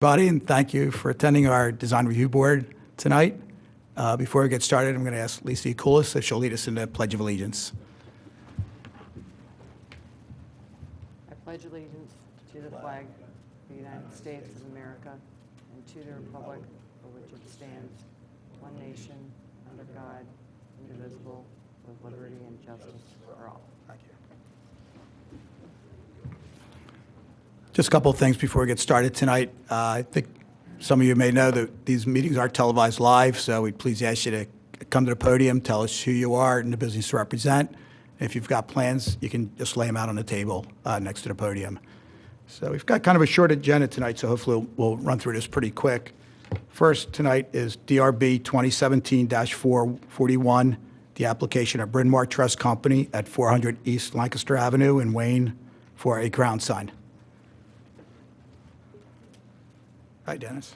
Everybody, and thank you for attending our Design Review Board tonight. Before we get started, I'm going to ask Lisa Kulis if she'll lead us in the Pledge of Allegiance. I pledge allegiance to the flag of the United States of America and to the republic for which it stands, one nation, under God, indivisible, with liberty and justice for all. Thank you. Just a couple of things before we get started tonight. I think some of you may know that these meetings are televised live, so we'd please ask you to come to the podium, tell us who you are and the business you represent. If you've got plans, you can just lay them out on the table next to the podium. So we've got kind of a short agenda tonight, so hopefully we'll run through this pretty quick. First tonight is DRB 2017-441, the application of Bryn Mawr Trust Company at 400 East Lancaster Avenue in Wayne for a ground sign. Hi, Dennis.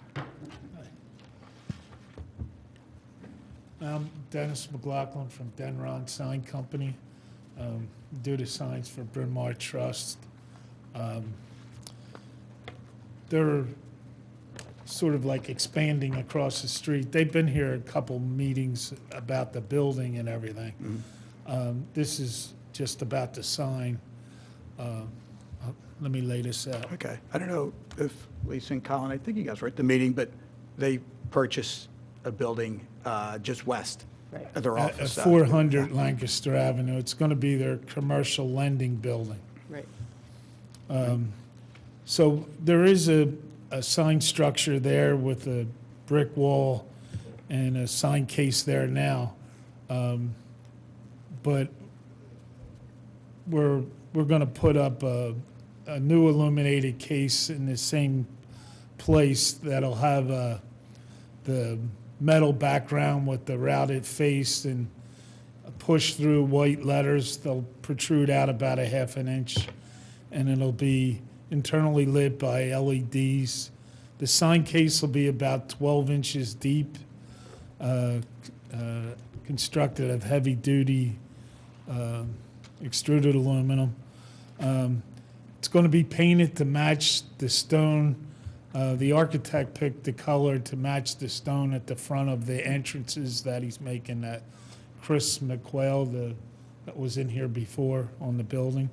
I'm Dennis McLaughlin from Denron Sign Company. Do the signs for Bryn Mawr Trust. They're sort of like expanding across the street. They've been here a couple meetings about the building and everything. Mm-hmm. This is just about the sign. Let me lay this out. Okay. I don't know if Lisa and Colin, I think you guys were at the meeting, but they purchased a building just west of their At office. 400 Lancaster Avenue. It's going to be their commercial lending building. Right. So there is a sign structure there with a brick wall and a sign case there now. But we're going to put up a new illuminated case in the same place that'll have the metal background with the routed face and push through white letters. They'll protrude out about a half an inch, and it'll be internally lit by LEDs. The sign case will be about 12 inches deep, constructed of heavy-duty extruded aluminum. It's going to be painted to match the stone. The architect picked the color to match the stone at the front of the entrances that he's making, that Chris McQuail that was in here before on the building.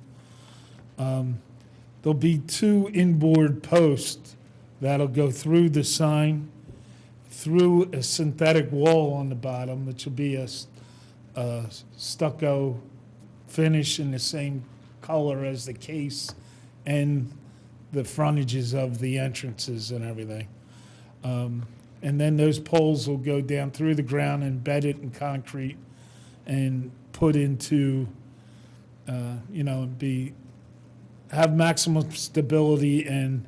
There'll be two inboard posts that'll go through the sign, through a synthetic wall on the bottom, which will be a stucco finish in the same color as the case and the frontages of the entrances and everything. And then those poles will go down through the ground, embedded in concrete, and put into, have maximum stability and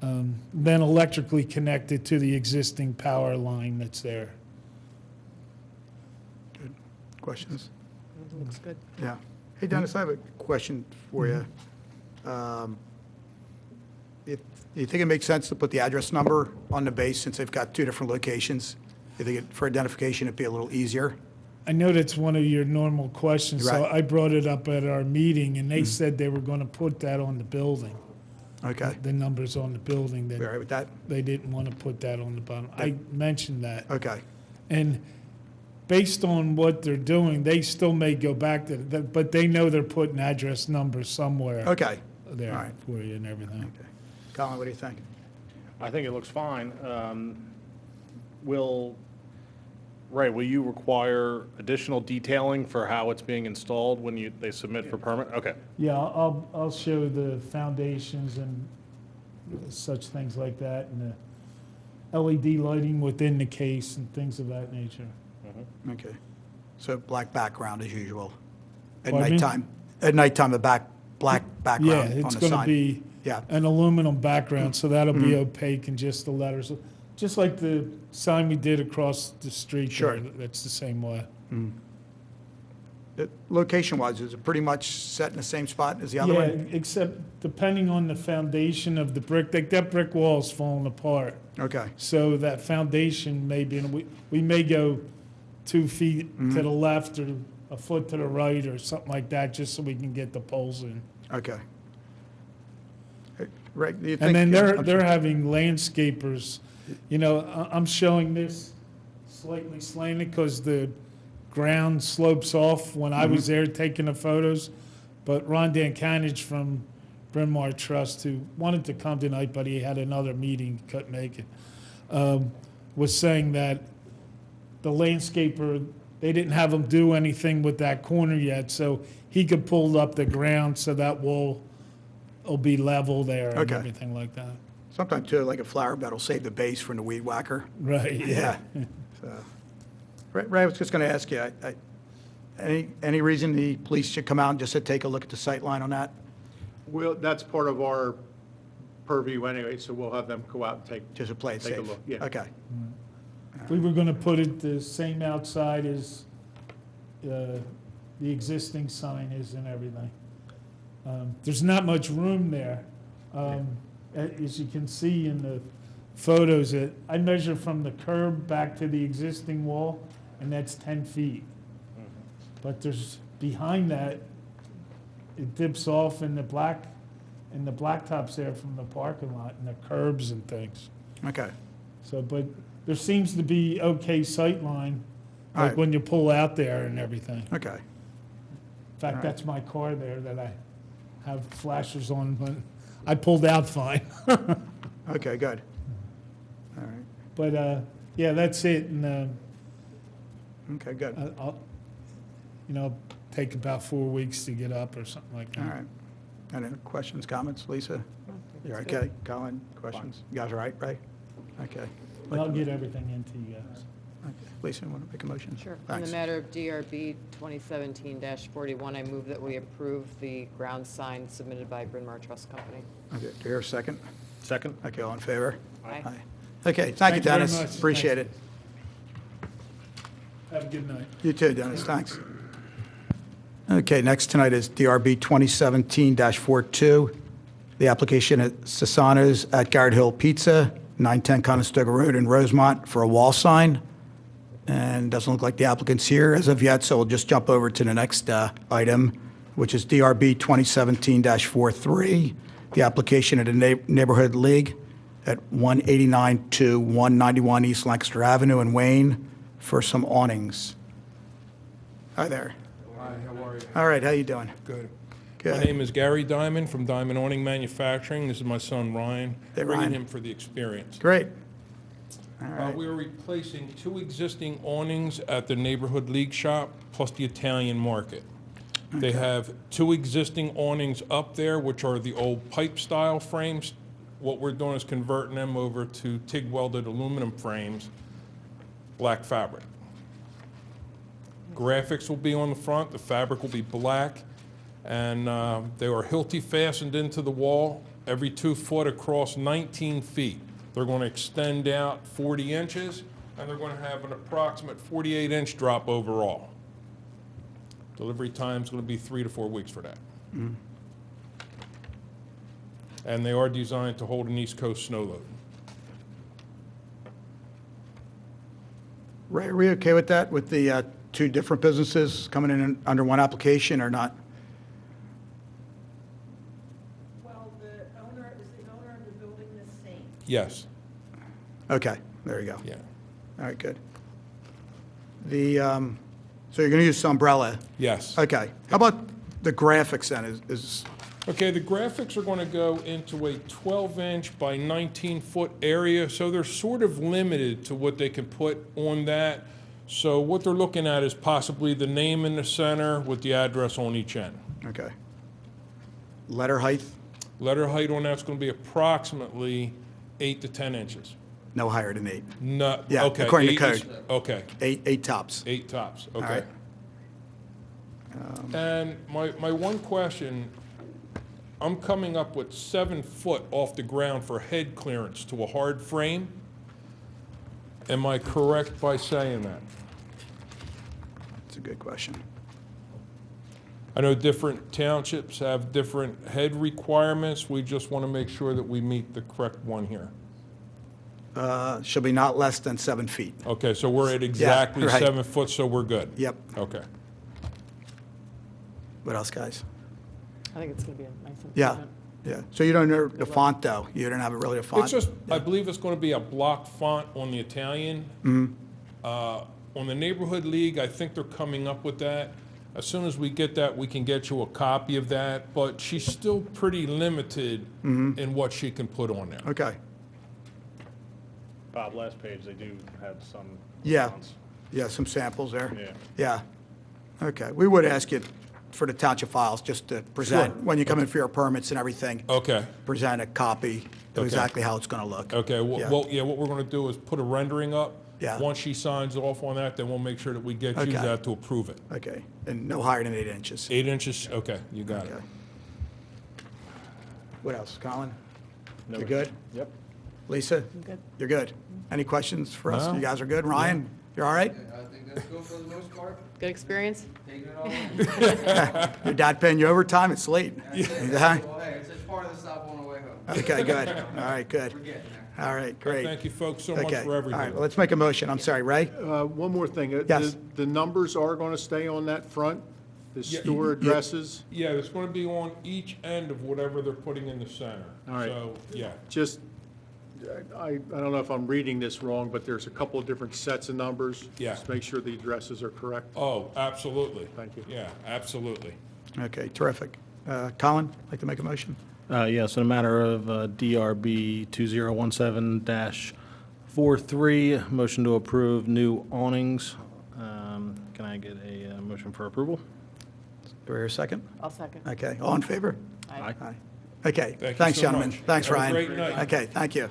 then electrically connected to the existing power line that's there. Good. Questions? Looks good. Yeah. Hey, Dennis, I have a question for you. Do you think it makes sense to put the address number on the base since they've got two different locations? Do you think for identification it'd be a little easier? I know that's one of your normal questions, so Right. I brought it up at our meeting, and they said they were going to put that on the building. Okay. The numbers on the building, We all that right with that? they didn't want to put that on the bottom. I mentioned that. Okay. And based on what they're doing, they still may go back to that, but they know they're putting address numbers somewhere Okay. there All right. for you and everything. Okay. Colin, what do you think? I think it looks fine. Will you require additional detailing for how it's being installed when they submit for permit? Okay. Yeah, I'll show the foundations and such things like that, and the LED lighting within the case and things of that nature. Okay. So black background as usual. At Pardon me? nighttime, the black Yeah, background on it's the going to sign. be Yeah. an aluminum background, so that'll be opaque and just the letters. Just like the sign we did across the street. Sure. there, that's the same way. Location-wise, is it pretty much set in the same spot as the other Yeah, one? except depending on the foundation of the brick, that brick wall's falling apart. Okay. So that foundation may be, we may go 2 feet to the left or a foot to the right or something like that, just so we can get the poles in. Okay. Right, do you And think- then I'm they're sorry. having landscapers, you know, I'm showing this slightly slanted because the ground slopes off when I was there taking the photos. But Ron Dankanich from Bryn Mawr Trust, who wanted to come tonight, but he had another meeting, couldn't make it, was saying that the landscaper, they didn't have him do anything with that corner yet, so he could pull up the ground so that wall will be level there and Okay. everything like that. Sometimes too, like a flower bed will save the base from the weed whacker. Right. Yeah. So, Ray, I was just going to ask you, any reason the police should come out and just to take a look at the sight line on that? Well, that's part of our purview anyway, so we'll have them go out and Just to play it safe? take a look. Yeah. Okay, We were gonna put it the same outside as the existing sign is and everything. There's not much room there. As you can see in the photos, I measure from the curb back to the existing wall, and that's 10 feet. But there's, behind that, it dips off in the blacktops there from the parking lot and the curbs and things. okay. So, but there seems to be okay sight line, All like right. when you pull out there and everything. In Okay, fact, right. that's my car there that I have flashers on, but I pulled out fine. okay, good. All right, But, yeah, that's it, and, okay, good. I'll, take about 4 weeks to get up or something like that. All right. Any questions, comments? Lisa? You're it's good. okay? Colin, questions? You guys all right, Ray? Okay. But I'll get everything into you guys. Okay. Lisa, you want to make a motion? Sure. In Thanks. the matter of DRB 2017-41, I move that we approve the ground sign submitted by Bryn Mawr Trust Company. Okay, do you hear a second? Second? Okay, all in favor? Aye. Okay, thank you, Thank you very Dennis. much. Appreciate it. Have a good night. You too, Dennis, thanks. Okay, next tonight is DRB 2017-42, the application at Sasano's at Garrett Hill Pizza, 910 Conestoga Road in Rosemont for a wall sign. And doesn't look like the applicant's here as of yet, so we'll just jump over to the next item, which is DRB 2017-43, the application at the Neighborhood League at 189 to 191 East Lancaster Avenue in Wayne for some awnings. Hi there. Hi, how are you? All right, how you doing? Good. Good. My name is Gary Diamond from Diamond Awning Manufacturing. This is my son Ryan. Hey, Ryan. Bringing him for the experience. Great. All right. We are replacing 2 existing awnings at the Neighborhood League shop, plus the Italian market. They have 2 existing awnings up there, which are the old pipe-style frames. What we're doing is converting them over to TIG-welded aluminum frames, black fabric. Graphics will be on the front, the fabric will be black, and they are Hilti fastened into the wall, every 2 foot across 19 feet. They're going to extend out 40 inches, and they're going to have an approximate 48-inch drop overall. Delivery time is going to be 3 to 4 weeks for that. And they are designed to hold an East Coast snow load. Ray, are we okay with that, with the 2 different businesses coming in under one application or not? Well, is the owner of the building the same? Yes, Okay, there you go. yeah. All right, good. The, so you're going to use some umbrella? Yes. Okay. How about the graphics then? Is Okay, the graphics are going to go into a 12-inch by 19-foot area, so they're sort of limited to what they can put on that. So what they're looking at is possibly the name in the center with the address on each end. okay. Letter height, Letter height on that's going to be approximately 8 to 10 inches. no higher than 8. No, Yeah, okay, according to 8 is- code. Okay, 8 tops. 8 tops, All okay. right. And my one question, I'm coming up with 7 foot off the ground for head clearance to a hard frame. Am I correct by saying that? That's a good question. I know different townships have different head requirements. We just want to make sure that we meet the correct one here. Should be not less than 7 feet. Okay, so we're at exactly right. 7 foot, so we're good? Yep. Okay. What else, guys? I think it's going to be a nice Yeah. improvement. Yeah, so you don't know the font, though? You don't have really a font? It's just, I believe it's going to be a block font on the Italian. On the Neighborhood League, I think they're coming up with that. As soon as we get that, we can get you a copy of that, but she's still pretty limited in what she can put on there. Okay, Bob, last page, they do have some. yeah, fonts. yeah, some samples there. Yeah. Yeah, okay. We would ask you for the township files, just to present, when you come in for your permits and everything, Okay, present a copy of Okay. exactly how it's going to look. okay, Yeah. well, yeah, what we're going to do is put a rendering up. Yeah. Once she signs off on that, then we'll make sure that we get you Okay. that to approve it. Okay, and no higher than 8 inches. 8 inches, okay, you got it. Okay. What else, Colin? No You good? Yep. Lisa? good. You're good? Any questions for us? No. You guys are good? Ryan, you're all right? I think that's good for the most part. Good experience? Taking it all in. Your dad paying you overtime? It's late. Yeah. Well, hey, it's part of the stop on the way home. Okay, good. All right, good. We're getting there. All right, great. Thank you folks so much Okay, for all everything. right, well, let's make a motion. I'm sorry, Ray? One more thing. Yes. The numbers are going to stay on that front, the Yeah, store addresses? Yeah, it's going to be on each end of whatever they're putting in the center. All right. So, yeah. Just, I don't know if I'm reading this wrong, but there's a couple of different sets of numbers. Yeah. Just make sure the addresses are correct. Oh, absolutely. Thank you. Yeah, absolutely. Okay, terrific. Colin, like to make a motion? Yes, in a matter of DRB 2017-43, motion to approve new awnings. Can I get a motion for approval? Do I hear a second? I'll second. Okay, all in favor? Aye. Aye. Okay, Thank you thanks, so gentlemen. much. Thanks, Have a Ryan. great night. Okay, thank you.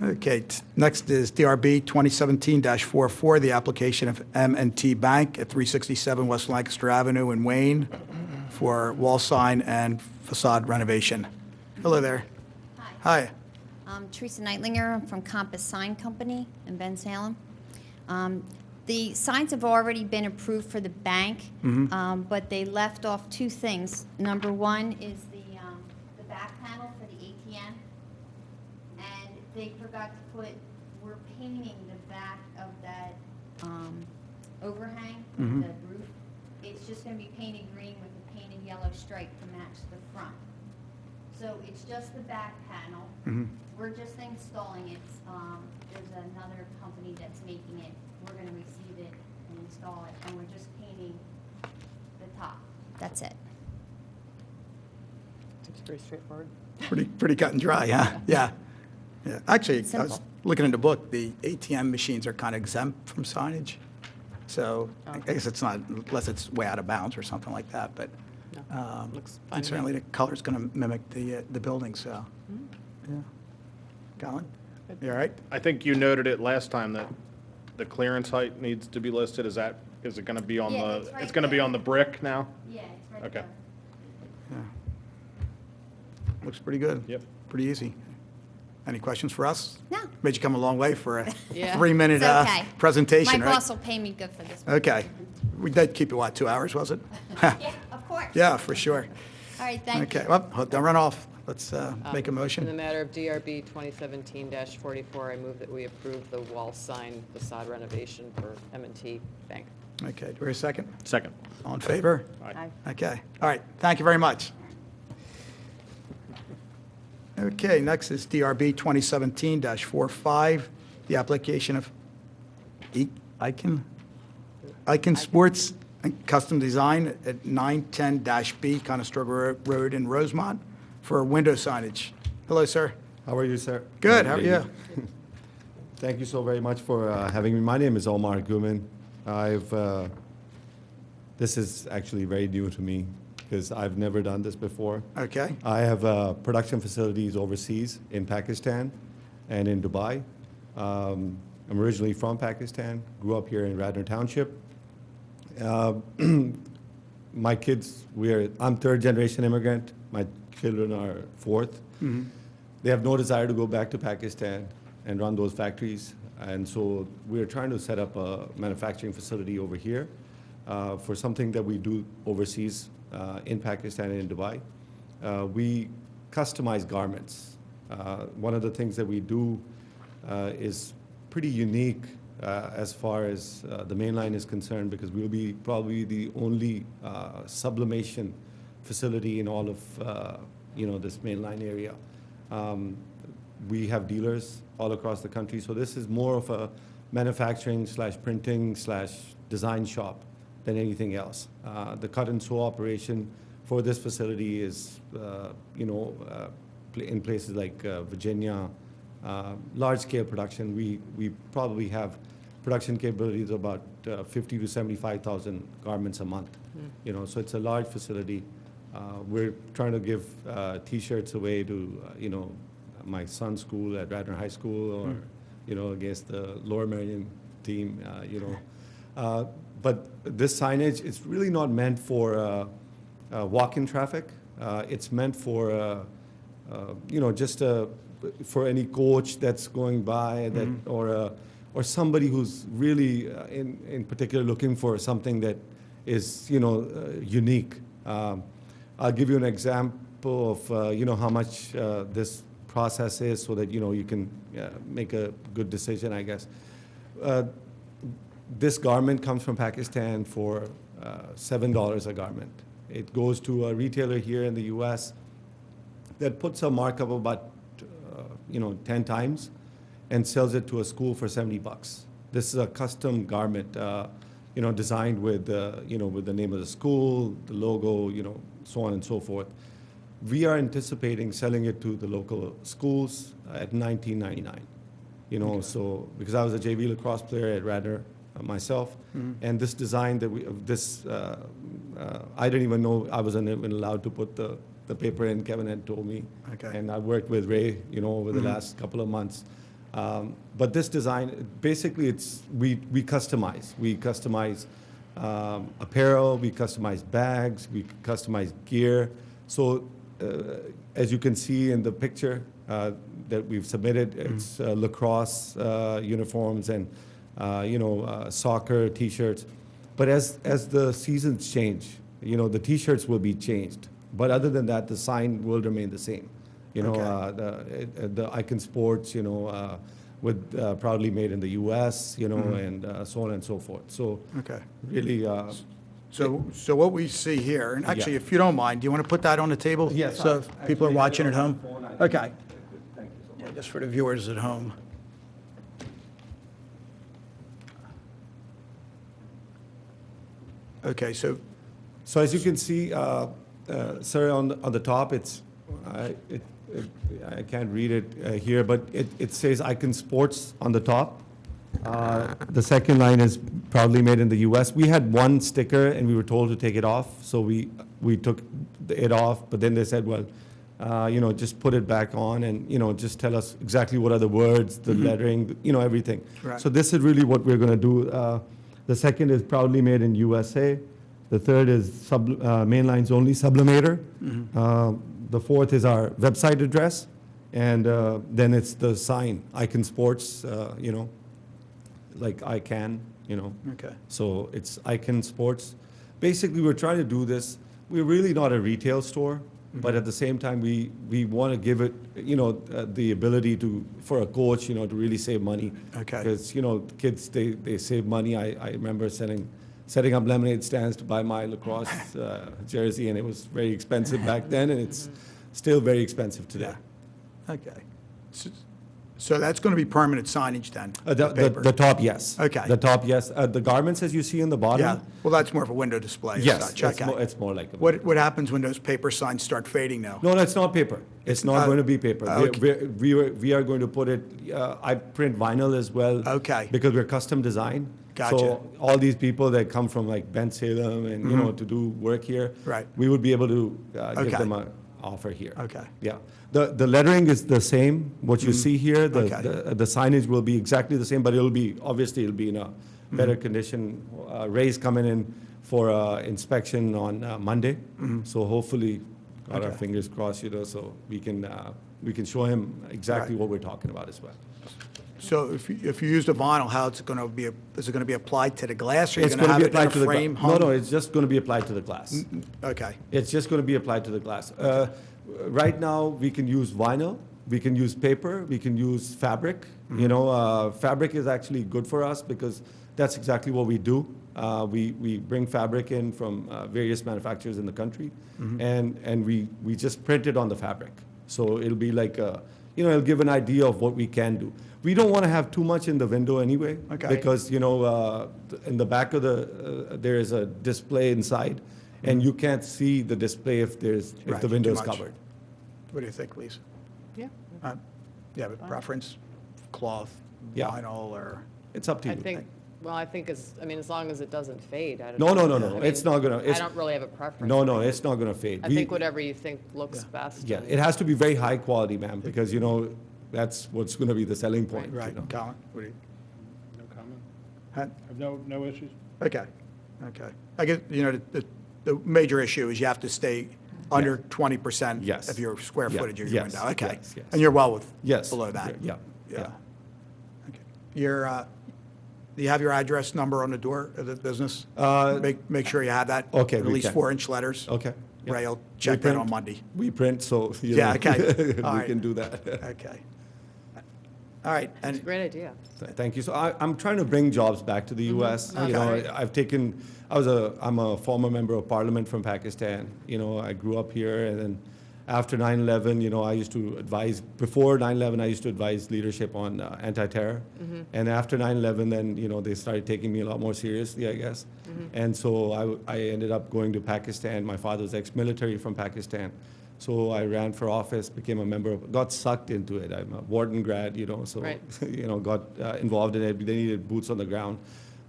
Okay, next is DRB 2017-44, the application of M&T Bank at 367 West Lancaster Avenue in Wayne for wall sign and facade renovation. Hello there. Hi. Teresa Neitlinger from Compass Sign Company in Ben Salem. The signs have already been approved for the bank, but they left off two things. Number one is the back panel for the ATM, and they forgot to put, we're painting the back of that overhang, the roof. It's just going to be painted green with a painted yellow stripe to match the front. So it's just the back panel. We're just installing it. There's another company that's making it. We're going to receive it and install it, and we're just painting the top. That's it. Seems pretty straightforward. Pretty cut and dry, huh? Yeah. Yeah. Actually, I was Simple. looking in the book, the ATM machines are kind of exempt from signage. So I guess it's not, unless it's way out of bounds or something like that, but Looks and fine to me. certainly the color's going to mimic the building, so, yeah. Colin, you all right? I think you noted it last time that the clearance height needs to be listed. Is it going to be on Yeah, the, it's right it's going to be there. on the brick now? Yeah, it's right Okay. there. Looks pretty good. Yep. Pretty easy. Any questions for us? No. Made you come a long way for a Yeah. 3-minute It's okay. presentation, My right? boss will pay me good for this one. Okay. We did keep it, what, 2 hours, was it? Yeah, of course. Yeah, for sure. All right, thank you. Okay, well, don't run off. Let's make a In the motion. matter of DRB 2017-44, I move that we approve the wall sign facade renovation for M&T Bank. Okay, do we hear a second? Second. All in favor? Aye. Okay, all right, thank you very much. Okay, next is DRB 2017-45, the application of Icon Sports and Custom Design at 910-B Conestoga Road in Rosemont for window signage. Hello, sir. How are you, sir? Good, how are you? Thank you so very much for having me. My name is Omar Guman. This is actually very new to me because I've never done this before. Okay, I have production facilities overseas in Pakistan and in Dubai. I'm originally from Pakistan, grew up here in Radnor Township. My kids, I'm third generation immigrant. My children are fourth. They have no desire to go back to Pakistan and run those factories. And so we're trying to set up a manufacturing facility over here for something that we do overseas in Pakistan and in Dubai. We customize garments. One of the things that we do is pretty unique as far as the main line is concerned because we'll be probably the only sublimation facility in all of, this mainline area. We have dealers all across the country, so this is more of a manufacturing / printing / design shop than anything else. The cut and sew operation for this facility is, in places like Virginia, large-scale production. We probably have production capabilities of about 50 to 75,000 garments a month. So it's a large facility. We're trying to give T-shirts away to, my son's school at Radnor High School, or against the Lower Meridian team. But this signage is really not meant for walk-in traffic. It's meant for just for any coach that's going by, that or somebody who's really in particular looking for something that is unique. I'll give you an example of how much this process is, so that you can make a good decision, I guess. This garment comes from Pakistan for $7 a garment. It goes to a retailer here in the U.S. that puts a markup of about 10 times and sells it to a school for $70. This is a custom garment, designed with with the name of the school, the logo, so on and so forth. We are anticipating selling it to the local schools at $19.99. So because I was a JV lacrosse player at Radnor myself, and this design that I didn't even know I wasn't even allowed to put the paper in. Kevin had told me, and I worked with Ray, over the last couple of months. But this design, basically, we customize. We customize apparel, we customize bags, we customize gear. So as you can see in the picture that we've submitted, it's lacrosse uniforms and soccer T-shirts. But as the seasons change, the T-shirts will be changed. But other than that, the sign will remain the same. The Icon Sports, with proudly made in the U.S., and so on and so forth. So really. So what we see here, and actually, if you don't mind, do you want to put that on the table? Yes. So people are watching at home? Okay. Thank you so much. Just for the viewers at home. Okay, so as you can see, sir, on the top, I can't read it here, but it says Icon Sports on the top. The second line is proudly made in the U.S. We had one sticker, and we were told to take it off, so we took it off. But then they said, well, just put it back on, and just tell us exactly what are the words, the lettering, everything. Right. So this is really what we're going to do. The second is proudly made in USA. The third is mainlines only sublimator. The fourth is our website address, and then it's the sign, Icon Sports, like ICANN, Okay. So it's Icon Sports. Basically, we're trying to do this. We're really not a retail store, but at the same time, we want to give it, the ability for a coach, to really save money. Okay. Because, kids, they save money. I remember setting up lemonade stands to buy my lacrosse jersey, and it was very expensive back then, and it's still very expensive today. Okay. So that's going to be permanent signage then? paper? The top, yes. Okay. The top, yes. The garments, as you see in the bottom. Yeah, well, that's more of a window display. as Yes, such. it's Okay. more like a. What happens when those paper signs start fading now? No, it's not paper. It's not going to be paper. okay. We are going to put it, I print vinyl as well. Okay. Because we're custom design. Gotcha. So all these people that come from like Ben Salem and, to do work here. Right. We would be able to give Okay. them an offer here. Okay. Yeah. The lettering is the same. What you see here, Okay. the signage will be exactly the same, but it'll be in a better condition. Ray's coming in for inspection on Monday. So hopefully, got our Okay. fingers crossed, so we can show him exactly Right. what we're talking about as well. So if you use the vinyl, how is it going to be applied to the glass, or are you It's going to going to have be it in applied a to the frame? glass. No, it's just going to be applied to the glass. Okay. It's just going to be applied to the glass. Right now, we can use vinyl, we can use paper, we can use fabric. Fabric is actually good for us because that's exactly what we do. We bring fabric in from various manufacturers in the country, and we just print it on the fabric. So it'll be like, it'll give an idea of what we can do. We don't want to have too much in the window anyway, Okay. because, in the back of there is a display inside, and you can't see the display if Right, the window too is much. covered. What do you think, Lisa? Yeah. You have a preference? Cloth, Yeah. vinyl, or? It's up to you. I think as long as it doesn't fade. I don't No, know. no, no, no. It's not gonna. I don't really have a preference. No, it's not gonna fade. I think whatever you think looks best. Yeah, it has to be very high quality, ma'am, because, that's what's gonna be the selling point. Right, Colin? What do you? No comment? Huh? No issues? Okay. I guess, the major issue is you have to stay under 20% Yes. of your square Yeah. footage of your Yes. window. Okay. Yes. And you're well Yes. below that? Yeah. Yeah. Okay. Do you have your address number on the door of the business? Make sure you have that. Okay, At we least can. 4-inch letters. Okay. Yeah. Ray will We check that print- on Monday. We print, so, Yeah, okay. we All right. can do that. Okay. All right, and Great idea. Thank you. So I'm trying to bring jobs back to the U.S. Okay. I'm a former member of parliament from Pakistan. I grew up here, and then after 9/11, I used to advise, before 9/11, I used to advise leadership on anti-terror. And after 9/11, then, they started taking me a lot more seriously, I guess. And so I ended up going to Pakistan. My father's ex-military from Pakistan. So I ran for office, became a member got sucked into it. I'm a Wharton grad, so, Right. got involved in it. They needed boots on the ground.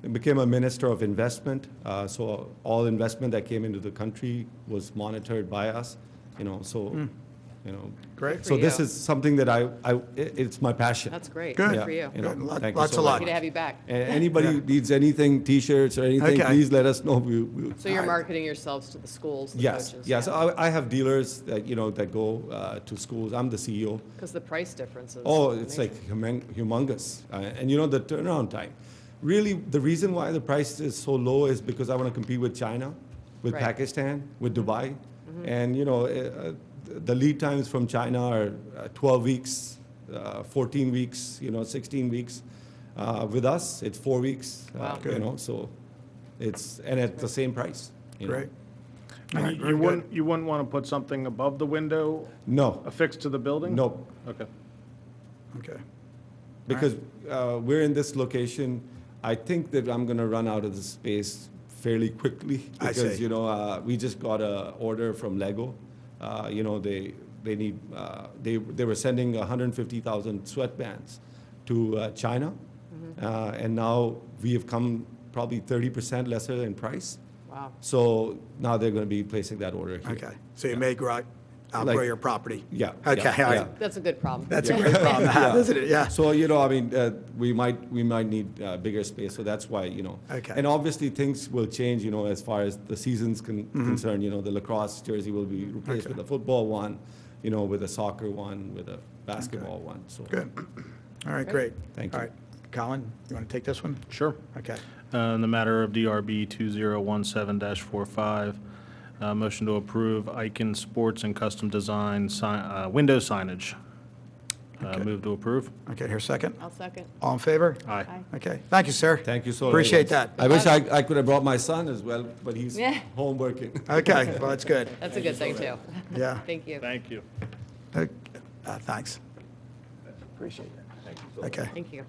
I became a minister of investment. So all investment that came into the country was monitored by us, so, great. So For this you. is something that it's my passion. That's great. Good. Good for you. Good. Thank you Lots so of much. luck. Happy to have you back. Anybody needs anything, T-shirts or anything, Okay. please let us know. We'll So you're marketing yourselves to the schools, the Yes, coaches? yes. I have dealers that, that go to schools. I'm the CEO. Because the price difference is. Oh, it's amazing. like humongous. And the turnaround time. Really, the reason why the price is so low is because I want to compete with China, with Right. Pakistan, with Dubai. And, the lead times from China are 12 weeks, 14 weeks, 16 weeks. With us, it's 4 weeks, Wow. so and at the same price. Great. All And right, you very wouldn't, you wouldn't want to put something above the window No, affixed to the building? no. Okay. Okay. Because we're in this location, I think that I'm going to run out of the space fairly quickly. I Because, see. we just got an order from Lego. They need, they were sending 150,000 sweatbands to China. And now we have come probably 30% lesser in price. Wow. So now they're going to be placing that order here. Okay. So you may outgrow Like- your property. Yeah. Okay, yeah, all yeah. right. That's a good problem. That's a great problem to have, isn't it? Yeah. So, we might need bigger space, so that's why, Okay. And obviously, things will change, as far as the season's concerned, the lacrosse jersey will be replaced with a football one, with a soccer one, with a basketball one, so. Good. All right, great. Thank All you. right. Colin, you want to take this one? Sure. Okay. In the matter of DRB 2017-45, motion to approve Icon Sports and Custom Design window signage. Okay. Move to approve. Okay, here, second. I'll second. All in favor? Aye. Okay. Thank you, sir. Thank you so much. Appreciate that. I wish I could have brought my son as well, but he's Yeah. home working. Okay, well, that's good. That's a good thing, too. Yeah. Thank you. Thank you. Thanks. Appreciate that. Okay. Thank you.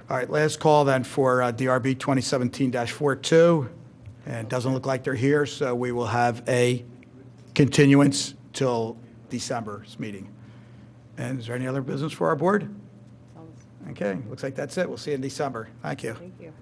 All right, last call then for DRB 2017-42. And it doesn't look like they're here, so we will have a continuance till December's meeting. And is there any other business for our board? Sounds- Okay, looks like that's it. We'll see you in December. Thank you. Thank you.